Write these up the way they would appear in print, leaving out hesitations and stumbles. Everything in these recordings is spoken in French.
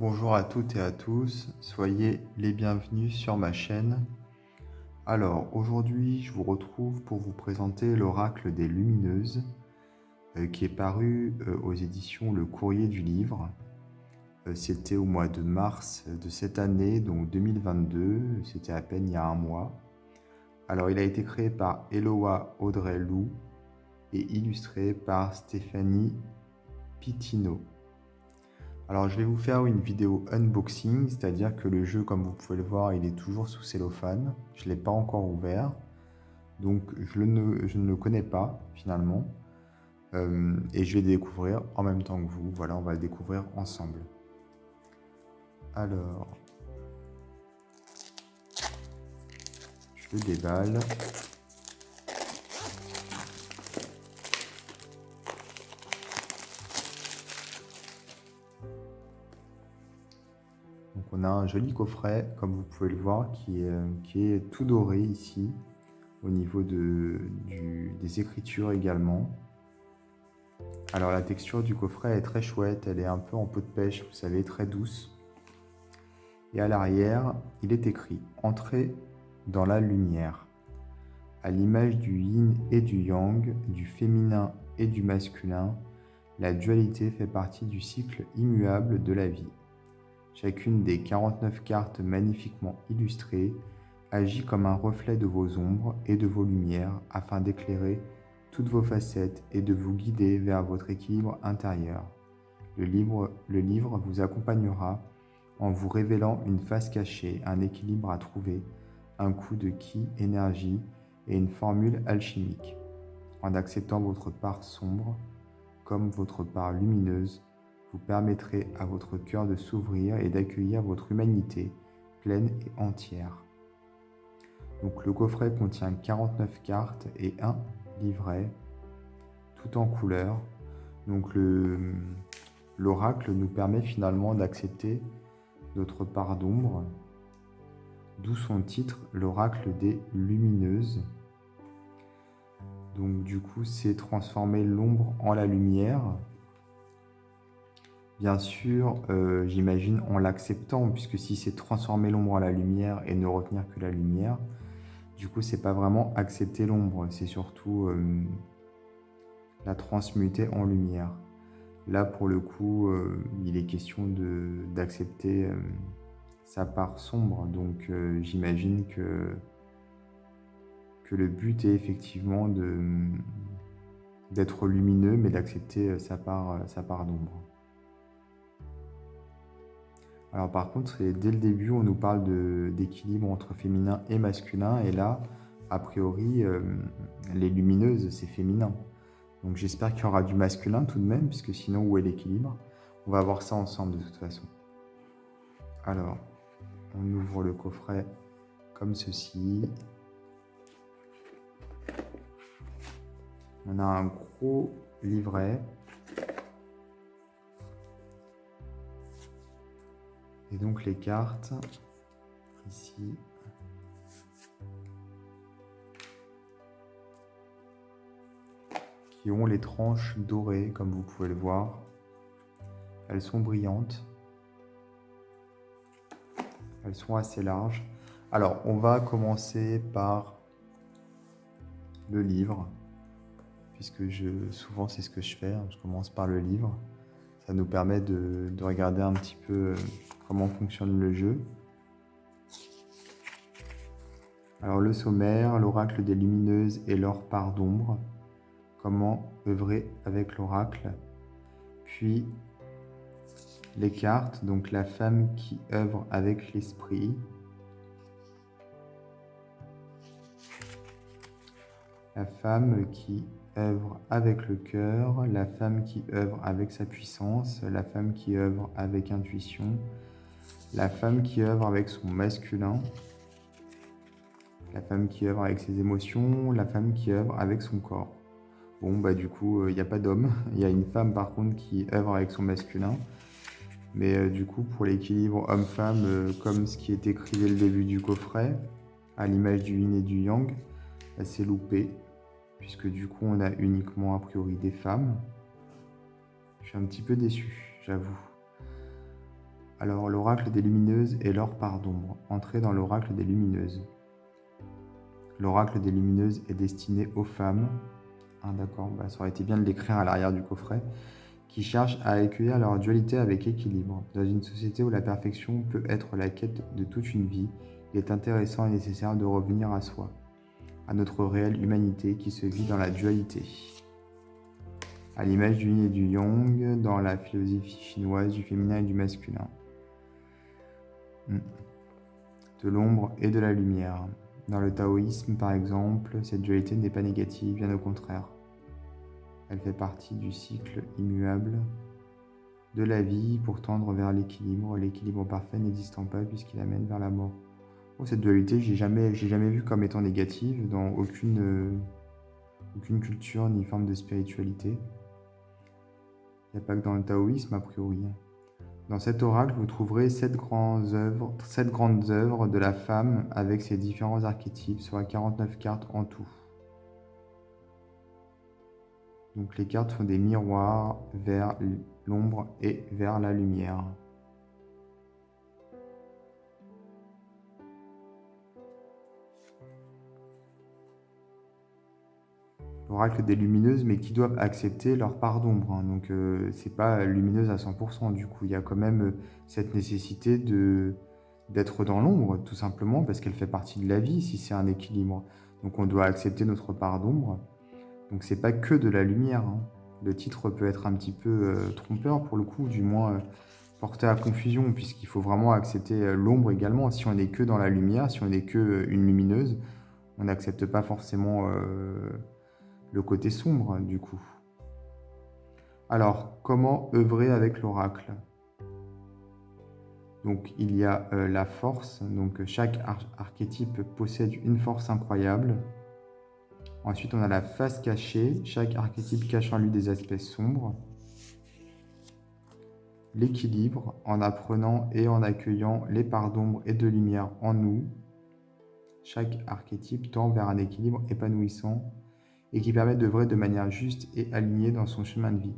Bonjour à toutes et à tous, soyez les bienvenus sur ma chaîne. Alors aujourd'hui je vous retrouve pour vous présenter l'Oracle des Lumineuses qui est paru aux éditions Le Courrier du Livre. C'était au mois de mars de cette année, donc 2022, c'était à peine il y a un mois. Alors il a été créé par Eloa Audrey-Lou et illustré par Stéphanie Pitino. Alors je vais vous faire une vidéo unboxing, c'est-à-dire que le jeu, comme vous pouvez le voir, il est toujours sous cellophane. Je ne l'ai pas encore ouvert, donc je ne le connais pas finalement. Et je vais le découvrir en même temps que vous. Voilà, on va le découvrir ensemble. Alors, je le déballe. Donc on a un joli coffret, comme vous pouvez le voir, qui est tout doré ici, au niveau des écritures également. Alors la texture du coffret est très chouette, elle est un peu en peau de pêche, vous savez, très douce. Et à l'arrière, il est écrit « Entrez dans la lumière ». À l'image du yin et du yang, du féminin et du masculin, la dualité fait partie du cycle immuable de la vie. Chacune des 49 cartes magnifiquement illustrées agit comme un reflet de vos ombres et de vos lumières afin d'éclairer toutes vos facettes et de vous guider vers votre équilibre intérieur. Le livre vous accompagnera en vous révélant une face cachée, un équilibre à trouver, un coup de ki énergie et une formule alchimique. En acceptant votre part sombre comme votre part lumineuse, vous permettrez à votre cœur de s'ouvrir et d'accueillir votre humanité pleine et entière. Donc le coffret contient 49 cartes et un livret, tout en couleur. Donc l'oracle nous permet finalement d'accepter notre part d'ombre, d'où son titre, l'Oracle des Lumineuses. Donc du coup, c'est transformer l'ombre en la lumière. Bien sûr, j'imagine en l'acceptant, puisque si c'est transformer l'ombre en la lumière et ne retenir que la lumière, du coup, c'est pas vraiment accepter l'ombre, c'est surtout la transmuter en lumière. Là, pour le coup, il est question d'accepter sa part sombre, donc j'imagine que le but est effectivement d'être lumineux, mais d'accepter sa part d'ombre. Alors par contre, dès le début, on nous parle d'équilibre entre féminin et masculin, et là, a priori, les lumineuses, c'est féminin. Donc j'espère qu'il y aura du masculin tout de même, puisque sinon, où est l'équilibre? On va voir ça ensemble de toute façon. Alors, on ouvre le coffret comme ceci. On a un gros livret. Et donc les cartes, ici. Qui ont les tranches dorées, comme vous pouvez le voir. Elles sont brillantes. Elles sont assez larges. Alors, on va commencer par le livre, puisque souvent c'est ce que je fais, je commence par le livre. Ça nous permet de regarder un petit peu comment fonctionne le jeu. Alors le sommaire, l'oracle des lumineuses et leur part d'ombre. Comment œuvrer avec l'oracle. Puis les cartes, donc la femme qui œuvre avec l'esprit. La femme qui œuvre avec le cœur, la femme qui œuvre avec sa puissance, la femme qui œuvre avec intuition, la femme qui œuvre avec son masculin, la femme qui œuvre avec ses émotions, la femme qui œuvre avec son corps. Bon, bah du coup, il n'y a pas d'homme. Il y a une femme par contre qui œuvre avec son masculin. Mais du coup, pour l'équilibre homme-femme, comme ce qui est écrit dès le début du coffret, à l'image du yin et du yang, bah, c'est loupé, puisque du coup, on a uniquement a priori des femmes. Je suis un petit peu déçu, j'avoue. Alors, l'oracle des lumineuses et leur part d'ombre. Entrez dans l'oracle des lumineuses. L'oracle des lumineuses est destiné aux femmes. Ah, d'accord, ça aurait été bien de l'écrire à l'arrière du coffret. Qui cherchent à accueillir leur dualité avec équilibre. Dans une société où la perfection peut être la quête de toute une vie, il est intéressant et nécessaire de revenir à soi, à notre réelle humanité qui se vit dans la dualité. À l'image du yin et du yang, dans la philosophie chinoise du féminin et du masculin. De l'ombre et de la lumière. Dans le taoïsme, par exemple, cette dualité n'est pas négative, bien au contraire. Elle fait partie du cycle immuable de la vie pour tendre vers l'équilibre parfait n'existant pas puisqu'il amène vers la mort. Cette dualité, j'ai jamais vu comme étant négative dans aucune culture ni forme de spiritualité. Il n'y a pas que dans le taoïsme, a priori. Dans cet oracle, vous trouverez 7 grandes œuvres de la femme avec ses différents archétypes, soit 49 cartes en tout. Donc les cartes sont des miroirs vers l'ombre et vers la lumière. L'oracle des lumineuses, mais qui doivent accepter leur part d'ombre. Donc c'est pas lumineuse à 100%. Du coup, il y a quand même cette nécessité d'être dans l'ombre, tout simplement, parce qu'elle fait partie de la vie, si c'est un équilibre. Donc on doit accepter notre part d'ombre. Donc c'est pas que de la lumière. Le titre peut être un petit peu trompeur pour le coup, du moins porté à confusion, puisqu'il faut vraiment accepter l'ombre également. Si on n'est que dans la lumière, si on n'est que une lumineuse, on n'accepte pas forcément le côté sombre du coup. Alors, comment œuvrer avec l'oracle? Donc il y a la force, donc chaque archétype possède une force incroyable. Ensuite, on a la face cachée, chaque archétype cache en lui des aspects sombres. L'équilibre, en apprenant et en accueillant les parts d'ombre et de lumière en nous. Chaque archétype tend vers un équilibre épanouissant et qui permet d'œuvrer de manière juste et alignée dans son chemin de vie.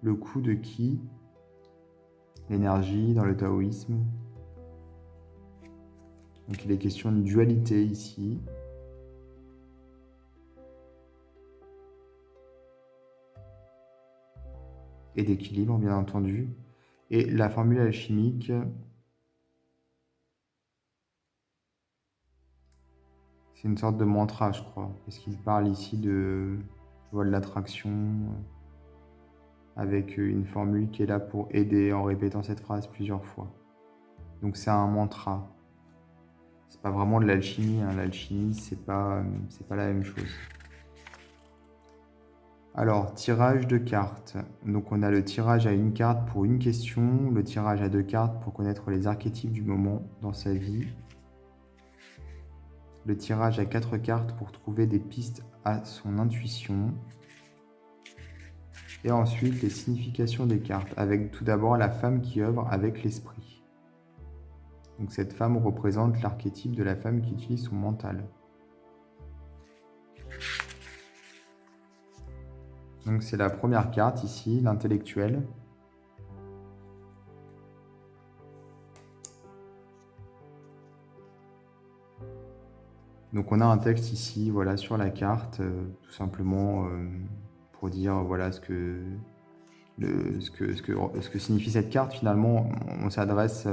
Le coup de Qi, l'énergie dans le taoïsme. Donc il est question de dualité ici. Et d'équilibre, bien entendu. Et la formule alchimique, c'est une sorte de mantra, je crois, parce qu'il parle ici de l'attraction, avec une formule qui est là pour aider en répétant cette phrase plusieurs fois. Donc c'est un mantra. C'est pas vraiment de l'alchimie, l'alchimie c'est pas la même chose. Alors, tirage de cartes. Donc on a le tirage à une carte pour une question, le tirage à 2 cartes pour connaître les archétypes du moment dans sa vie, le tirage à 4 cartes pour trouver des pistes à son intuition, et ensuite les significations des cartes, avec tout d'abord la femme qui œuvre avec l'esprit. Donc cette femme représente l'archétype de la femme qui utilise son mental. Donc c'est la première carte ici, l'intellectuel. Donc on a un texte ici, voilà, sur la carte, tout simplement pour dire voilà ce que signifie cette carte. Finalement, on s'adresse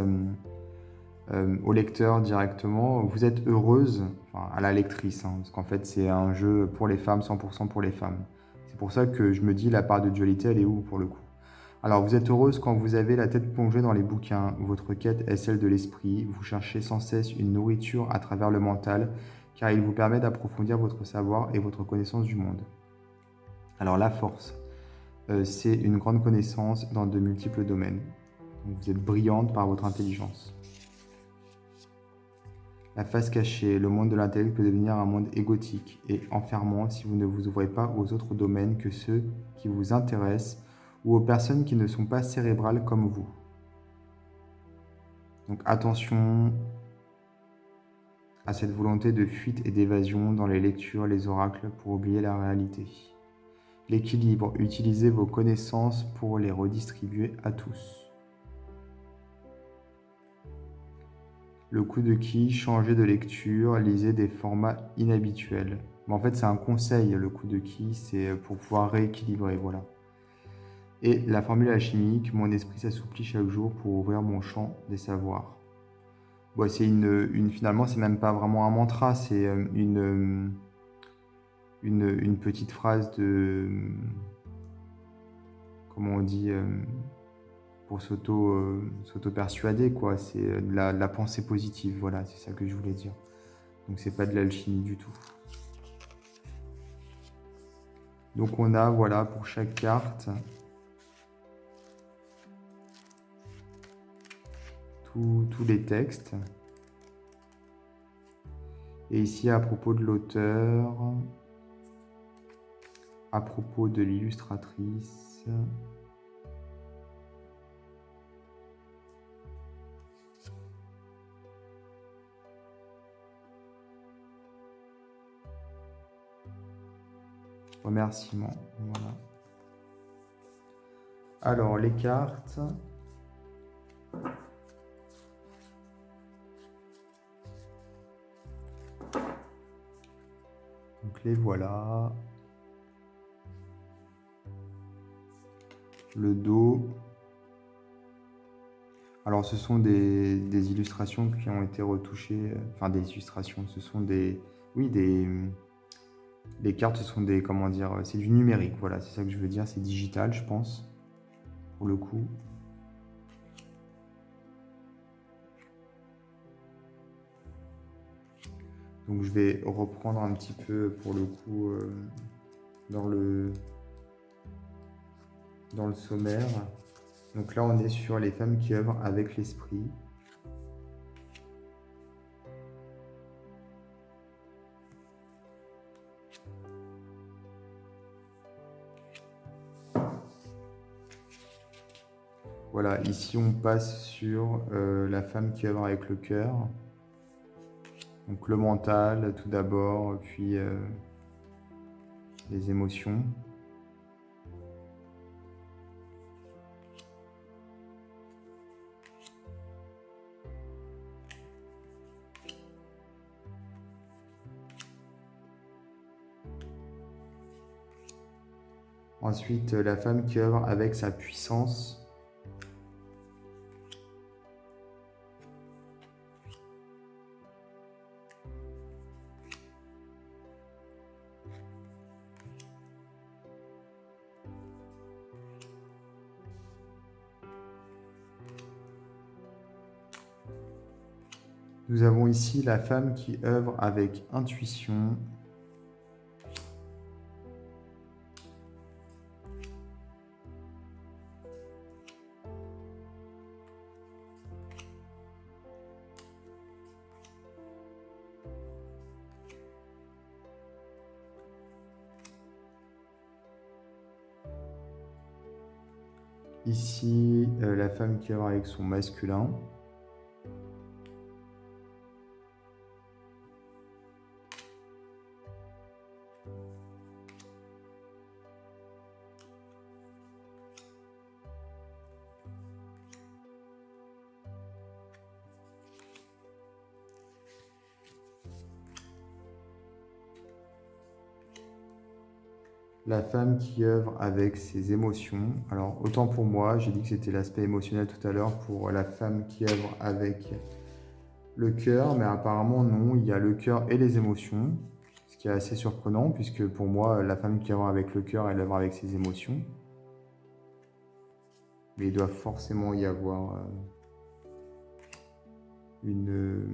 au lecteur directement. Vous êtes heureuse, enfin, à la lectrice, parce qu'en fait c'est un jeu pour les femmes, 100% pour les femmes. C'est pour ça que je me dis la part de dualité, elle est où pour le coup? Alors vous êtes heureuse quand vous avez la tête plongée dans les bouquins. Votre quête est celle de l'esprit. Vous cherchez sans cesse une nourriture à travers le mental, car il vous permet d'approfondir votre savoir et votre connaissance du monde. Alors la force, c'est une grande connaissance dans de multiples domaines. Donc, vous êtes brillante par votre intelligence. La face cachée, le monde de l'intellect peut devenir un monde égotique et enfermant si vous ne vous ouvrez pas aux autres domaines que ceux qui vous intéressent ou aux personnes qui ne sont pas cérébrales comme vous. Donc attention à cette volonté de fuite et d'évasion dans les lectures, les oracles pour oublier la réalité. L'équilibre, utilisez vos connaissances pour les redistribuer à tous. Le coup de quille, changez de lecture, lisez des formats inhabituels. Mais en fait, c'est un conseil, le coup de quille, c'est pour pouvoir rééquilibrer, voilà. Et la formule alchimique, mon esprit s'assouplit chaque jour pour ouvrir mon champ des savoirs. Bon, c'est finalement, c'est même pas vraiment un mantra, c'est une petite phrase de, comment on dit, pour s'auto-persuader, quoi. C'est de la pensée positive, voilà, c'est ça que je voulais dire. Donc c'est pas de l'alchimie du tout. Donc on a, voilà, pour chaque carte, tous les textes. Et ici, à propos de l'auteur, à propos de l'illustratrice, remerciements, voilà. Alors, les cartes. Donc les voilà. Le dos. Alors ce sont des illustrations qui ont été retouchées, enfin des illustrations, ce sont des... Oui, les cartes, ce sont des... Comment dire? C'est du numérique, voilà, c'est ça que je veux dire, c'est digital, je pense, pour le coup. Donc je vais reprendre un petit peu, pour le coup, dans le sommaire. Donc là, on est sur les femmes qui œuvrent avec l'esprit. Voilà, ici on passe sur la femme qui œuvre avec le cœur. Donc le mental tout d'abord, puis les émotions. Ensuite, la femme qui œuvre avec sa puissance. Nous avons ici la femme qui œuvre avec intuition. Ici, la femme qui œuvre avec son masculin. La femme qui œuvre avec ses émotions. Alors, autant pour moi, j'ai dit que c'était l'aspect émotionnel tout à l'heure pour la femme qui œuvre avec le cœur, mais apparemment non, il y a le cœur et les émotions, ce qui est assez surprenant, puisque pour moi, la femme qui œuvre avec le cœur, elle œuvre avec ses émotions. Mais il doit forcément y avoir une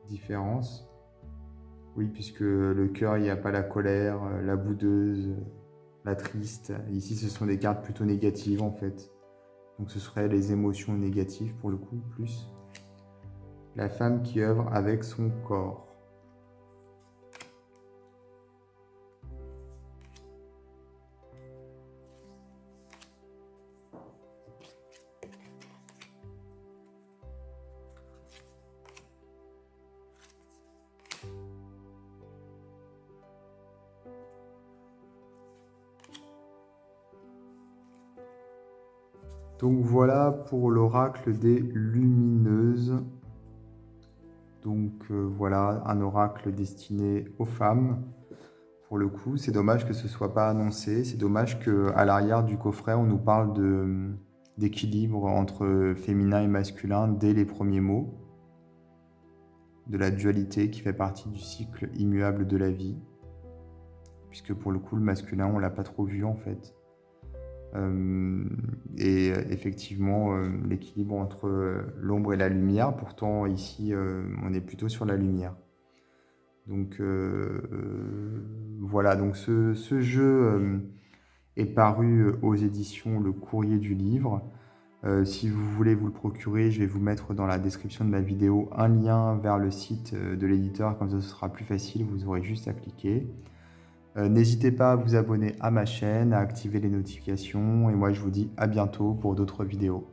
différence. Oui, puisque le cœur, il n'y a pas la colère, la boudeuse, la triste. Ici, ce sont des cartes plutôt négatives, en fait. Donc, ce serait les émotions négatives, pour le coup, plus. La femme qui œuvre avec son corps. Donc voilà pour l'oracle des lumineuses. Donc voilà, un oracle destiné aux femmes. Pour le coup, c'est dommage que ce ne soit pas annoncé. C'est dommage qu'à l'arrière du coffret, on nous parle d'équilibre entre féminin et masculin dès les premiers mots, de la dualité qui fait partie du cycle immuable de la vie. Puisque pour le coup, le masculin, on ne l'a pas trop vu en fait. Et effectivement, l'équilibre entre l'ombre et la lumière. Pourtant, ici, on est plutôt sur la lumière. Donc voilà, donc ce jeu est paru aux éditions Le Courrier du Livre. Si vous voulez vous le procurer, je vais vous mettre dans la description de ma vidéo un lien vers le site de l'éditeur, comme ça ce sera plus facile, vous aurez juste à cliquer. N'hésitez pas à vous abonner à ma chaîne, à activer les notifications, et moi je vous dis à bientôt pour d'autres vidéos.